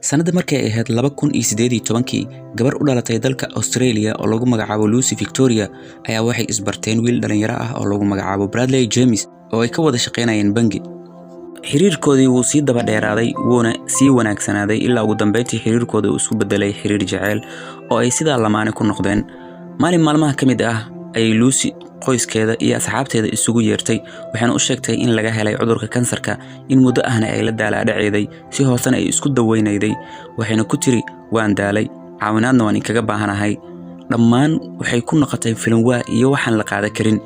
sanada markay ahayd 2018 gabar u dhalatay dalka Australia oo lagu magacaabo Lucy Victoria ayaa waxay isbarteen wiil dhalinyaro ah oo lagu magacaabo Bradley James oo ay ka wada shaqeynayeen bangi. xiriirkoodii wuu sii daba dheeraaday wuuna sii wanaagsanaaday ilaa ugu dambeyntii xiriirkooda uu isku bedelay xiriir jacayl oo ay sidaa lamaane ku noqdeen. maalin maalmaha ka mid ah ay Lucy qoyskeeda iyo asxaabteeda isugu yeertay waxaana u sheegtay in laga helay cudurka kansarka in muddo ahna ay la daalaadhaceeday si hoosana ay isku daweynayday. waxayna ku tiri waan daalay caawinaadna waan kaga baahanahay. dhammaan waxay ku noqotay filimwaa iyo waxaan la qaada karin.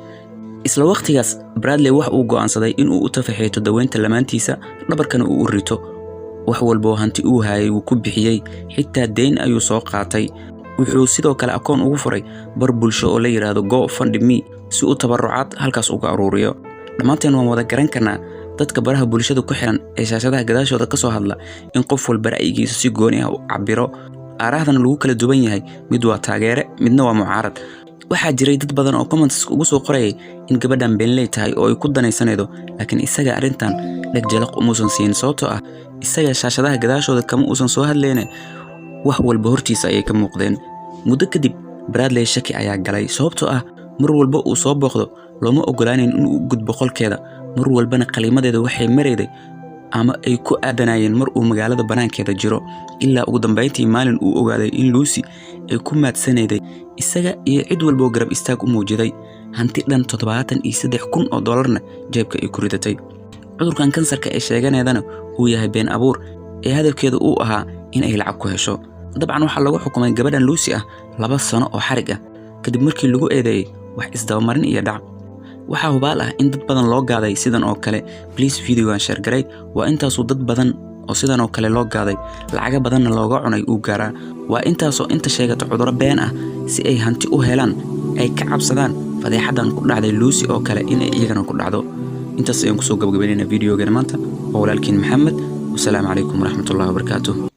isla waqtigaas Bradley wax uu go'aansaday in uu u tafaxeeto daweynta lamaantiisa dhabarkana uu u rito. wax walba hanti uu hayay uu ku bixiyay xitaa deyn ayuu soo qaatay. wuxuu sidoo kale akoon ugu furay bar bulsho oo la yiraahdo GoFundMe si uu tabarucaad halkaas uga aruuriyo. dhamaanteen waan wada garan karnaa dadka baraha bulshada ku xiran ee shaashadaha gadaashooda ka soo hadla in qof walba ra'yigiisa si gooni ah u cabiro. aarahdana lagu kala duwan yahay mid waa taageere midna waa mucaarad. waxaa jiray dad badan oo comments ugu soo qorayay in gabadhan beenley tahay oo ay ku danaysanaydo laakiin isaga arintan dhagjalaq umuusan siin sababtoo ah isaga shaashadaha gadaashooda kama uusan soo hadleene wax walba hortiisa ayay ka muuqdeen. muddo kadib Bradley shaki ayaa galay sababtoo ah mar walba uu soo booqdo looma ogolaanin in uu gudbo qolkeeda. mar walbana qalimadeeda waxay marayday ama ay ku aadanayeen mar uu magaalada banaankeeda jiro ilaa ugu dambeyntii maalin uu ogaaday in Lucy ay ku maadsanayday isaga iyo cid walba oo garab istaag u muujiday hanti dhan $73,000 jeebka ay ku ridatay. cudurkan kansarka ay sheeganeedana uu yahay been abuur ee hadalkeedu uu ahaa in ay lacag ku hesho. dabcan waxaa lagu xukumay gabadhan Lucy ah 2 sano oo xarig ah kadib markii lagu eedeeyay wax isdabamarin iyo dhac. waxaa hubaal ah in dad badan loo gaaday sidan oo kale. please videogan share garay waa intaasoo dad badan oo sidan oo kale loo gaaday lacaga badanna looga cunay uu gaaraa. waa intaasoo inta sheegata cudurro been ah si ay hanti u helaan ay ka cabsadaan fadeexadan ku dhacday Lucy oo kale in ay iyagana ku dhacdo. intaas ayaan kusoo gabagabeynayna videogan maanta. walaalkiin Maxamed. wassalaamu calaykum waraxmatullaahi wabarakaatuh.